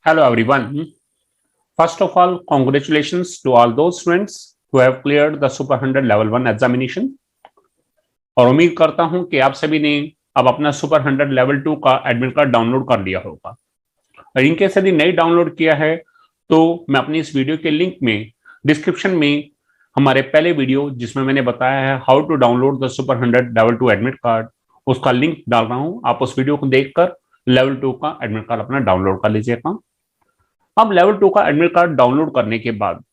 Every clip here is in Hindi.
Hello everyone. First of all, congratulations to all those students who have cleared the Super 100 Level 1 examination. और उम्मीद करता हूं कि आप सभी ने अब अपना सुपर 100 लेवल 2 का एडमिट कार्ड डाउनलोड कर लिया होगा। और इनकेस यदि नहीं डाउनलोड किया है तो मैं अपनी इस वीडियो के लिंक में डिस्क्रिप्शन में हमारे पहले वीडियो जिसमें मैंने बताया है how to download the super 100 level 2 admit card, उसका लिंक डाल रहा हूं। आप उस वीडियो को देखकर लेवल 2 का एडमिट कार्ड अपना डाउनलोड कर लीजिएगा। अब लेवल 2 का एडमिट कार्ड डाउनलोड करने के बाद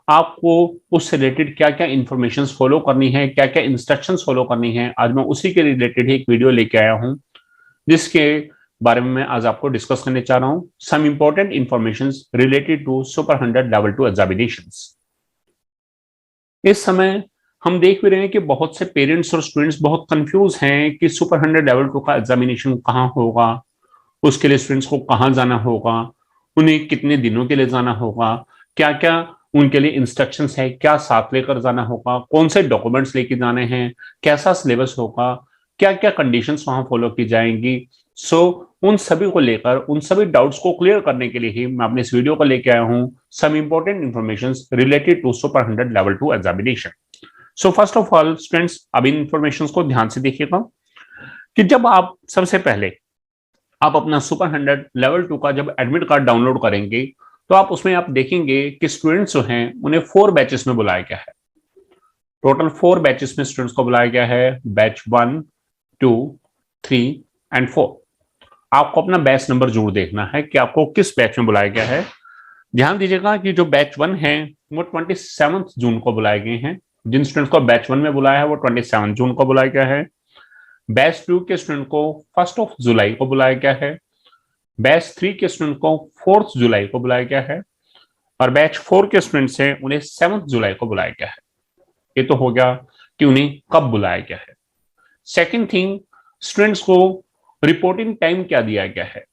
आपको उससे रिलेटेड क्या क्या इंफॉर्मेशन फॉलो करनी है, क्या क्या इंस्ट्रक्शंस फॉलो करनी है, आज मैं उसी के रिलेटेड एक वीडियो लेके आया हूं जिसके बारे में मैं आज आपको डिस्कस करने चाह रहा हूं। Some important information related to super 100 level 2 examinations. इस समय हम देख भी रहे हैं कि बहुत से पेरेंट्स और स्टूडेंट्स बहुत कंफ्यूज हैं कि सुपर 100 लेवल 2 का एग्जामिनेशन कहाँ होगा, उसके लिए स्टूडेंट्स को कहाँ जाना होगा, उन्हें कितने दिनों के लिए जाना होगा, क्या क्या उनके लिए इंस्ट्रक्शंस है, क्या साथ लेकर जाना होगा, कौन से डॉक्यूमेंट्स लेके जाने हैं, कैसा सिलेबस होगा, क्या क्या कंडीशंस वहां फॉलो की जाएंगी। उन सभी को लेकर उन सभी डाउट्स को क्लियर करने के लिए ही मैं अपने इस वीडियो को लेके आया हूं, some important information related to super 100 level 2 examination. First of all students, अब इन इंफॉर्मेशन को ध्यान से देखिएगा कि जब आप सबसे पहले आप अपना सुपर 100 लेवल 2 का जब एडमिट कार्ड डाउनलोड करेंगे तो आप उसमें आप देखेंगे कि स्टूडेंट्स जो हैं उन्हें 4 बैचेस में बुलाया गया है। टोटल 4 बैचेस में स्टूडेंट्स को बुलाया गया है, बैच 1, 2, 3 एंड 4। आपको अपना बैच नंबर जरूर देखना है कि आपको किस बैच में बुलाया गया है। ध्यान दीजिएगा कि जो बैच 1 है वो 27 जून को बुलाए गए हैं। जिन स्टूडेंट्स को बैच 1 में बुलाया है वो 27 जून को बुलाया गया है। बैच 2 के स्टूडेंट को 1 जुलाई को बुलाया गया है। बैच 3 के स्टूडेंट को 4 जुलाई को बुलाया गया है और बैच 4 के स्टूडेंट्स हैं उन्हें 7 जुलाई को बुलाया गया है। ये तो हो गया कि उन्हें कब बुलाया गया है। सेकंड थिंग, स्टूडेंट्स को रिपोर्टिंग टाइम क्या दिया गया है।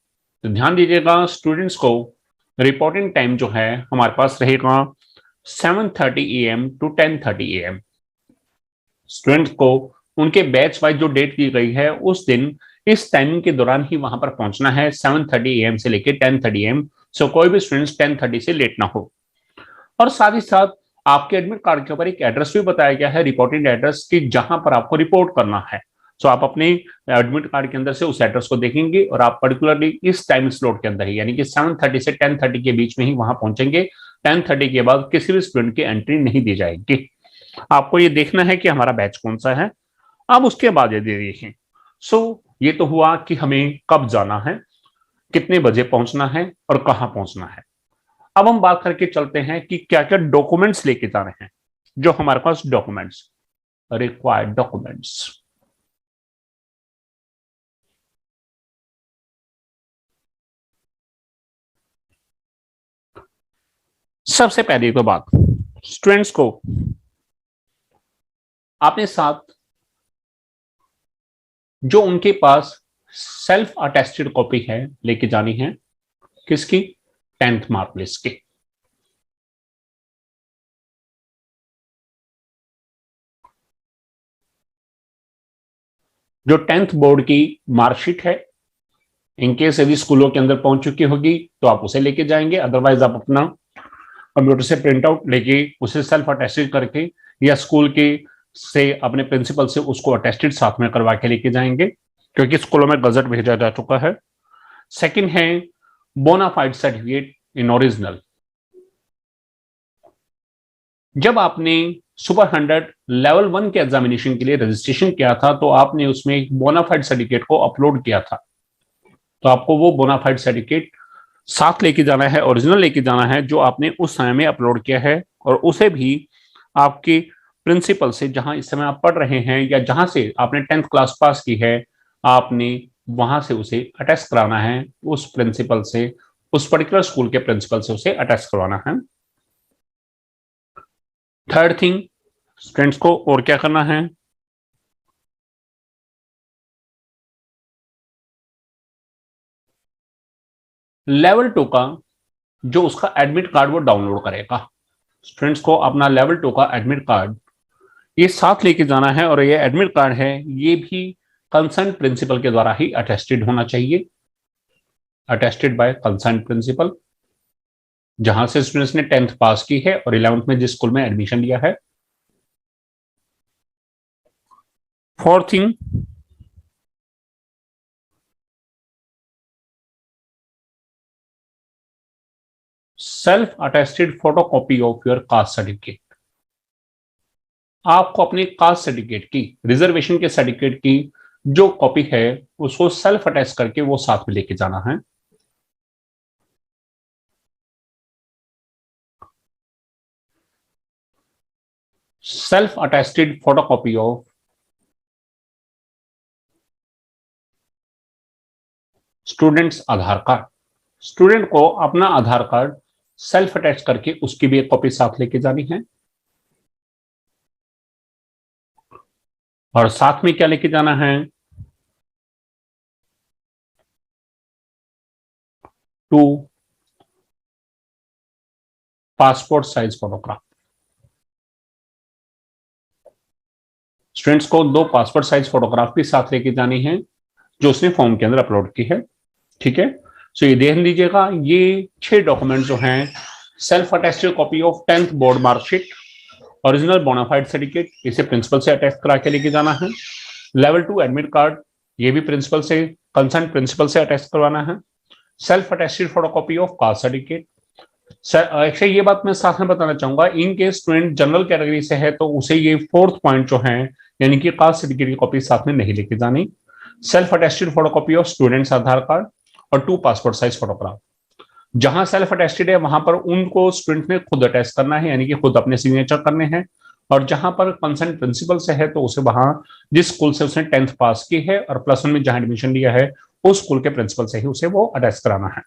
तो ध्यान दीजिएगा, स्टूडेंट्स को रिपोर्टिंग टाइम जो है हमारे पास रहेगा 7:30 AM to 10:30 AM। स्टूडेंट्स को उनके बैच वाइज जो डेट दी गई है उस दिन इस टाइमिंग के दौरान ही वहां पर पहुंचना है, 7:30 AM से लेकर 10:30 AM। कोई भी स्टूडेंट्स 10:30 से लेट ना हो। और साथ ही साथ आपके एडमिट कार्ड के ऊपर एक एड्रेस भी बताया गया है, रिपोर्टिंग एड्रेस, की जहां पर आपको रिपोर्ट करना है। आप अपने एडमिट कार्ड के अंदर से उस एड्रेस को देखेंगे और आप पर्टिकुलरली इस टाइम स्लॉट के अंदर ही, यानी कि 7:30 से 10:30 के बीच में ही वहां पहुंचेंगे। 10:30 के बाद किसी भी स्टूडेंट की एंट्री नहीं दी जाएगी। आपको ये देखना है कि हमारा बैच कौन सा है। अब उसके बाद यदि देखें, ये तो हुआ कि हमें कब जाना है, कितने बजे पहुंचना है और कहां पहुंचना है। अब हम बात करके चलते हैं कि क्या क्या डॉक्यूमेंट्स लेके जाने हैं। जो हमारे पास डॉक्यूमेंट्स, रिक्वायर्ड डॉक्यूमेंट्स, सबसे पहली तो बात, स्टूडेंट्स को अपने साथ जो उनके पास सेल्फ अटेस्टेड कॉपी है लेके जानी है। किसकी? 10th मार्क लिस्ट की। जो 10th बोर्ड की मार्कशीट है, इनकेस यदि स्कूलों के अंदर पहुंच चुकी होगी तो आप उसे लेके जाएंगे, अदरवाइज आप अपना कंप्यूटर से प्रिंट आउट लेके उसे सेल्फ अटेस्टेड करके या स्कूल के से अपने प्रिंसिपल से उसको अटेस्टेड साथ में करवा के लेके जाएंगे, क्योंकि स्कूलों में गजट भेजा जा चुका है। सेकंड है बोनाफाइड सर्टिफिकेट इन ओरिजिनल। जब आपने सुपर 100 लेवल 1 के एग्जामिनेशन के लिए रजिस्ट्रेशन किया था तो आपने उसमें एक बोनाफाइड सर्टिफिकेट को अपलोड किया था। तो आपको वो बोनाफाइड सर्टिफिकेट साथ लेके जाना है, ओरिजिनल लेके जाना है जो आपने उस समय में अपलोड किया है, और उसे भी आपके प्रिंसिपल से, जहां इस समय आप पढ़ रहे हैं या जहां से आपने 10th क्लास पास की है, आपने वहां से उसे अटेस्ट कराना है। उस प्रिंसिपल से, उस पर्टिकुलर स्कूल के प्रिंसिपल से उसे अटेस्ट करवाना है। थर्ड थिंग, स्टूडेंट्स को और क्या करना है, लेवल 2 का जो उसका एडमिट कार्ड वो डाउनलोड करेगा। स्टूडेंट्स को अपना लेवल 2 का एडमिट कार्ड ये साथ लेके जाना है, और ये एडमिट कार्ड है ये भी कंसर्न प्रिंसिपल के द्वारा ही अटेस्टेड होना चाहिए। अटेस्टेड बाय कंसर्न प्रिंसिपल, जहां से स्टूडेंट्स ने 10th पास की है और 11th में जिस स्कूल में एडमिशन लिया है। Fourth thing, self attested photocopy of your caste certificate. आपको अपनी कास्ट सर्टिफिकेट की, रिजर्वेशन के सर्टिफिकेट की जो कॉपी है उसको सेल्फ अटेस्ट करके वो साथ में लेके जाना है। Self attested photocopy of students Aadhaar card. Student को अपना आधार कार्ड सेल्फ अटैच करके उसकी भी एक कॉपी साथ लेके जानी है। और साथ में क्या लेके जाना है? 2 पासपोर्ट साइज फोटोग्राफ। स्टूडेंट्स को 2 पासपोर्ट साइज फोटोग्राफ भी साथ लेके जानी है जो उसने फॉर्म के अंदर अपलोड की है। ठीक है, सो ये ध्यान दीजिएगा, ये 6 डॉक्यूमेंट जो हैं, self attested copy of 10th board marksheet, original bonafide certificate, इसे प्रिंसिपल से अटेस्ट करा के लेके जाना है। लेवल 2 एडमिट कार्ड, ये भी प्रिंसिपल से, कंसर्न प्रिंसिपल से अटेस्ट करवाना है। Self attested photocopy of caste certificate. Actually ये बात मैं साथ में बताना चाहूंगा, in case student general category से है तो उसे ये 4th पॉइंट जो है, यानी कि कास्ट सर्टिफिकेट की कॉपी साथ में नहीं लेके जानी। Self attested photocopy of students Aadhaar card और 2 पासपोर्ट साइज फोटोग्राफ। जहां सेल्फ अटेस्टेड है वहां पर उनको स्टूडेंट ने खुद अटेस्ट करना है, यानी कि खुद अपने सिग्नेचर करने हैं। और जहां पर कंसर्न प्रिंसिपल से है तो उसे वहां जिस स्कूल से उसने 10th पास की है और +1 में जहां एडमिशन लिया है उस स्कूल के प्रिंसिपल से ही उसे वो अटेस्ट कराना है।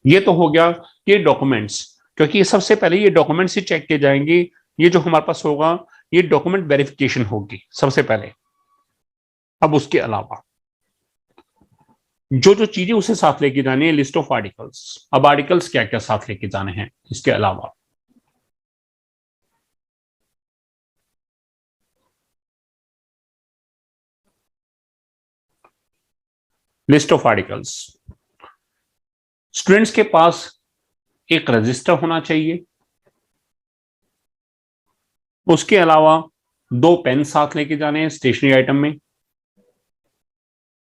ये तो हो गया ये डॉक्यूमेंट्स, क्योंकि ये सबसे पहले ये डॉक्यूमेंट्स ही चेक किए जाएंगे। ये जो हमारे पास होगा ये डॉक्यूमेंट वेरिफिकेशन होगी सबसे पहले। अब उसके अलावा जो जो चीजें उसे साथ लेके जानी है, लिस्ट ऑफ आर्टिकल्स। अब आर्टिकल्स क्या क्या साथ लेके जाने हैं इसके अलावा, लिस्ट ऑफ आर्टिकल्स। स्टूडेंट्स के पास एक रजिस्टर होना चाहिए। उसके अलावा 2 पेन साथ लेके जाने हैं स्टेशनरी आइटम में।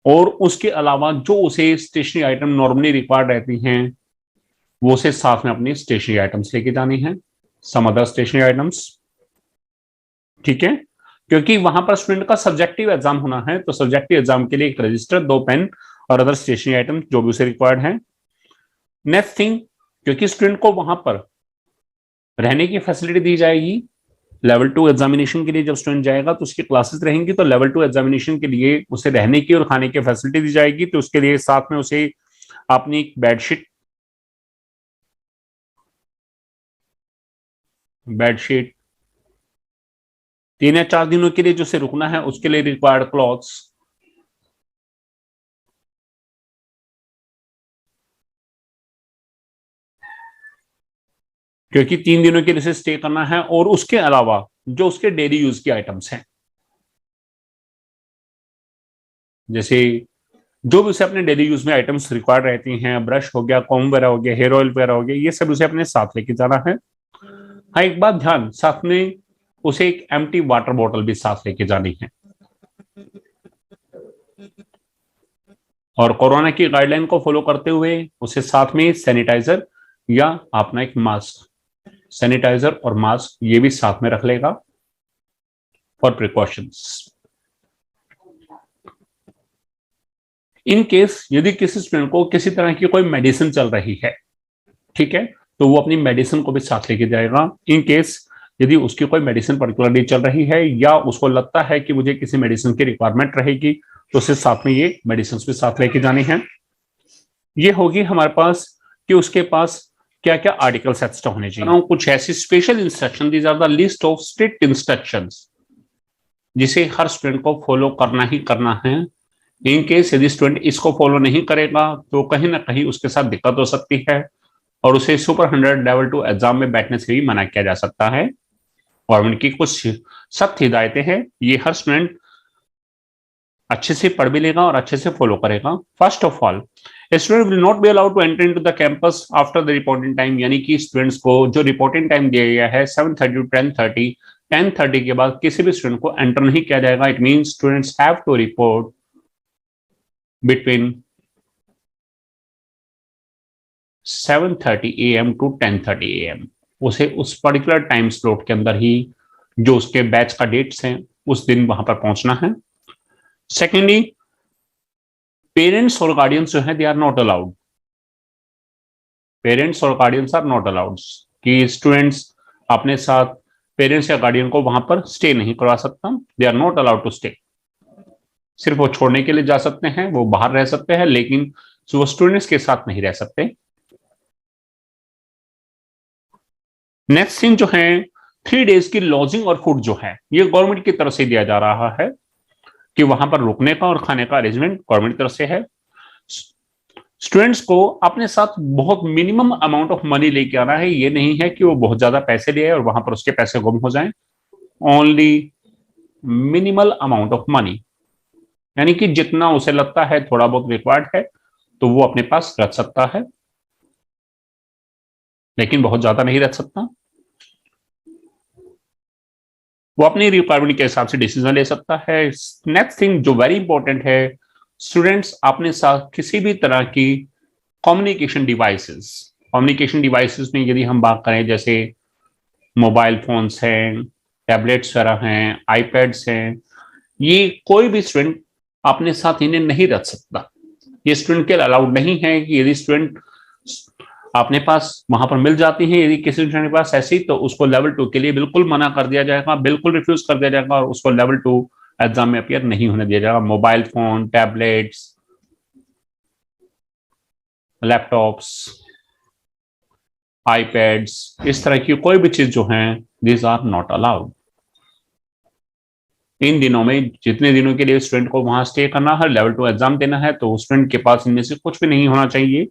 और उसके अलावा जो उसे स्टेशनरी आइटम नॉर्मली रिक्वायर्ड रहती हैं वो उसे साथ में अपनी स्टेशनरी आइटम्स लेके जानी है, सम अदर स्टेशनरी आइटम्स। ठीक है, क्योंकि वहां पर स्टूडेंट का सब्जेक्टिव एग्जाम होना है तो सब्जेक्टिव एग्जाम के लिए एक रजिस्टर, 2 पेन और अदर स्टेशनरी आइटम जो भी उसे रिक्वायर्ड है। नेक्स्ट थिंग, क्योंकि स्टूडेंट को वहां पर रहने की फैसिलिटी दी जाएगी। लेवल 2 एग्जामिनेशन के लिए जब स्टूडेंट जाएगा तो उसकी क्लासेस रहेंगी, तो लेवल 2 एग्जामिनेशन के लिए उसे रहने की और खाने की फैसिलिटी दी जाएगी। तो उसके लिए साथ में उसे अपनी बेडशीट 3 या 4 दिनों के लिए जो उसे रुकना है उसके लिए रिक्वायर्ड क्लॉथ्स, क्योंकि 3 दिनों के लिए उसे स्टे करना है। और उसके अलावा जो उसके डेली यूज के आइटम्स हैं, जैसे जो भी उसे अपने डेली यूज में आइटम्स रिक्वायर्ड रहती हैं, ब्रश हो गया, कॉम्ब वगैरह हो गया, हेयर ऑयल वगैरह हो गया, ये सब उसे अपने साथ लेके जाना है। हाँ, एक बात ध्यान, साथ में उसे एक एम्प्टी वाटर बॉटल भी साथ लेके जानी है। और कोरोना की गाइडलाइन को फॉलो करते हुए उसे साथ में सैनिटाइजर या अपना एक मास्क, सैनिटाइजर और मास्क ये भी साथ में रख लेगा फॉर प्रिकॉशंस। इन केस यदि किसी स्टूडेंट को किसी तरह की कोई मेडिसिन चल रही है, ठीक है, तो वो अपनी मेडिसिन को भी साथ लेके जाएगा। इन केस यदि उसकी कोई मेडिसिन पर्टिकुलरली चल रही है या उसको लगता है कि मुझे किसी मेडिसिन की रिक्वायरमेंट रहेगी तो उसे साथ में ये मेडिसिन भी साथ लेके जाने हैं। ये होगी हमारे पास कि उसके पास क्या क्या आर्टिकल्स एक्स्ट्रा होने चाहिए। कुछ ऐसी special instruction, these are the list of strict instructions जिसे हर स्टूडेंट को फॉलो करना ही करना है। इन केस यदि स्टूडेंट इसको फॉलो नहीं करेगा तो कहीं ना कहीं उसके साथ दिक्कत हो सकती है और उसे सुपर 100 लेवल 2 एग्जाम में बैठने से भी मना किया जा सकता है। गवर्नमेंट की कुछ सख्त हिदायतें हैं, ये हर स्टूडेंट अच्छे से पढ़ भी लेगा और अच्छे से फॉलो करेगा। First of all, student will not be allowed to enter into the campus after the reporting time, यानी कि स्टूडेंट्स को जो रिपोर्टिंग टाइम दिया गया है 7:30 टू 10:30, 10:30 के बाद किसी भी स्टूडेंट को एंटर नहीं किया जाएगा। It means students have to report between 7:30 AM to 10:30 AM। उसे उस पर्टिकुलर टाइम स्लॉट के अंदर ही जो उसके बैच का डेट्स हैं उस दिन वहां पर पहुंचना है। सेकेंडली, पेरेंट्स और गार्डियंस जो है they are not allowed. Parents और गार्डियंस आर नॉट अलाउड कि स्टूडेंट्स अपने साथ पेरेंट्स या गार्डियन को वहां पर स्टे नहीं करवा सकता। They are not allowed to stay. सिर्फ वो छोड़ने के लिए जा सकते हैं, वो बाहर रह सकते हैं, लेकिन वो स्टूडेंट्स के साथ नहीं रह सकते। नेक्स्ट थिंग जो है, 3 डेज की लॉजिंग और फूड जो है ये गवर्नमेंट की तरफ से दिया जा रहा है कि वहां पर रुकने का और खाने का अरेंजमेंट गवर्नमेंट की तरफ से है। स्टूडेंट्स को अपने साथ बहुत मिनिमम अमाउंट ऑफ मनी लेके आना है। ये नहीं है कि वो बहुत ज्यादा पैसे ले आए और वहां पर उसके पैसे गुम हो जाएं। Only minimal amount of money, यानी कि जितना उसे लगता है थोड़ा बहुत रिक्वायर्ड है तो वो अपने पास रख सकता है, लेकिन बहुत ज्यादा नहीं रख सकता। वो अपनी रिक्वायरमेंट के हिसाब से डिसीजन ले सकता है। नेक्स्ट थिंग जो वेरी इंपॉर्टेंट है, स्टूडेंट्स अपने साथ किसी भी तरह की कम्युनिकेशन डिवाइसेस में यदि हम बात करें, जैसे मोबाइल फोन्स हैं, टैबलेट्स वगैरह हैं, आईपैड्स हैं, ये कोई भी स्टूडेंट अपने साथ इन्हें नहीं रख सकता। ये स्टूडेंट के लिए अलाउड नहीं है कि यदि स्टूडेंट अपने पास वहां पर मिल जाती है, यदि किसी स्टूडेंट के पास ऐसी, तो उसको लेवल 2 के लिए बिल्कुल मना कर दिया जाएगा, बिल्कुल रिफ्यूज कर दिया जाएगा और उसको लेवल 2 एग्जाम में अपीयर नहीं होने दिया जाएगा। Mobile phone, tablets, laptops, iPads, इस तरह की कोई भी चीज जो है दीज आर नॉट अलाउड। इन दिनों में जितने दिनों के लिए स्टूडेंट को वहां स्टे करना है, लेवल 2 एग्जाम देना है, तो स्टूडेंट के पास इनमें से कुछ भी नहीं होना चाहिए।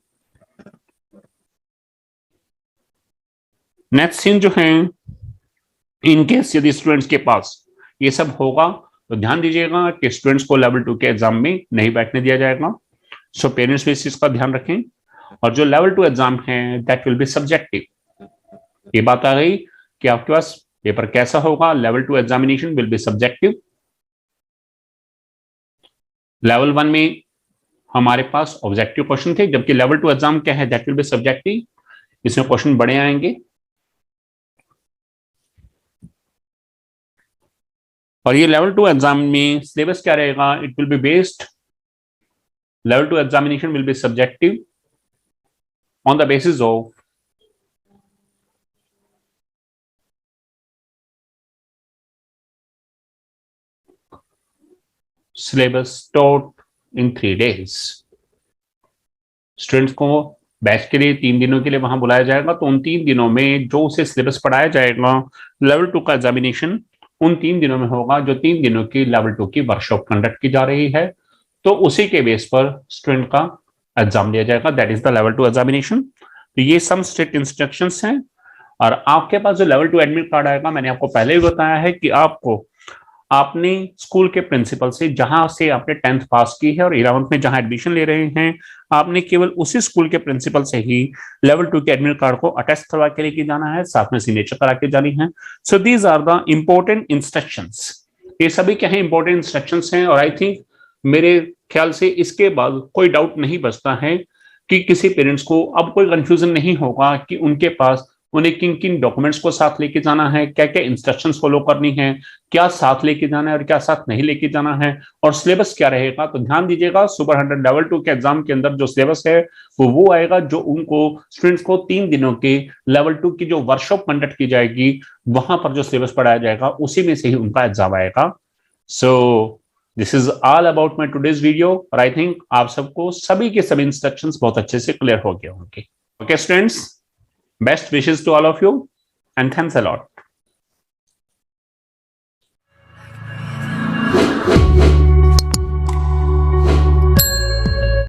नेक्स्ट थिंग जो है, इन केस यदि स्टूडेंट्स के पास ये सब होगा तो ध्यान दीजिएगा कि स्टूडेंट्स को लेवल 2 के एग्जाम में नहीं बैठने दिया जाएगा। सो पेरेंट्स भी इस चीज का ध्यान रखें। और जो लेवल 2 एग्जाम है दैट विल बी सब्जेक्टिव। ये बात आ गई कि आपके पास पेपर कैसा होगा। Level 2 examination will be subjective. Level 1 में हमारे पास ऑब्जेक्टिव क्वेश्चन थे, जबकि लेवल 2 एग्जाम क्या है, दैट विल बी सब्जेक्टिव। इसमें क्वेश्चन बड़े आएंगे और ये लेवल 2 एग्जाम में सिलेबस क्या रहेगा, it will be based, level 2 examination will be subjective on the basis of syllabus taught in 3 days। Students को बैच के लिए 3 दिनों के लिए वहां बुलाया जाएगा, तो उन 3 दिनों में जो उसे सिलेबस पढ़ाया जाएगा, लेवल 2 का एग्जामिनेशन उन 3 दिनों में होगा। जो 3 दिनों की लेवल 2 की वर्कशॉप कंडक्ट की जा रही है, तो उसी के बेस पर स्टूडेंट का एग्जाम लिया जाएगा, that is the level 2 examination. तो ये सम स्ट्रिक्ट इंस्ट्रक्शंस हैं। और आपके पास जो लेवल 2 एडमिट कार्ड आएगा, मैंने आपको पहले ही बताया है कि आपको आपने स्कूल के प्रिंसिपल से, जहां से आपने 10th पास की है और 11th में जहां एडमिशन ले रहे हैं, आपने केवल उसी स्कूल के प्रिंसिपल से ही लेवल 2 के एडमिट कार्ड को अटेस्ट करवा के लेके जाना है, साथ में सिग्नेचर करा के जानी है। So these are the important instructions. ये सभी क्या है, इंपॉर्टेंट इंस्ट्रक्शंस हैं। और आई थिंक मेरे ख्याल से इसके बाद कोई डाउट नहीं बचता है कि किसी पेरेंट्स को अब कोई कंफ्यूजन नहीं होगा कि उनके पास उन्हें किन किन डॉक्यूमेंट्स को साथ लेके जाना है, क्या क्या इंस्ट्रक्शंस फॉलो करनी है, क्या साथ लेके जाना है और क्या साथ नहीं लेके जाना है, और सिलेबस क्या रहेगा। तो ध्यान दीजिएगा, सुपर 100 लेवल 2 के एग्जाम के अंदर जो सिलेबस है वो आएगा, जो उनको स्टूडेंट्स को 3 दिनों के लेवल 2 की जो वर्कशॉप कंडक्ट की जाएगी वहां पर जो सिलेबस पढ़ाया जाएगा उसी में से ही उनका एग्जाम आएगा। So this is all about my today's video. और आई थिंक आप सबको सभी के सभी इंस्ट्रक्शंस बहुत अच्छे से क्लियर हो गए होंगे। Okay students, best wishes to all of you and thanks a lot।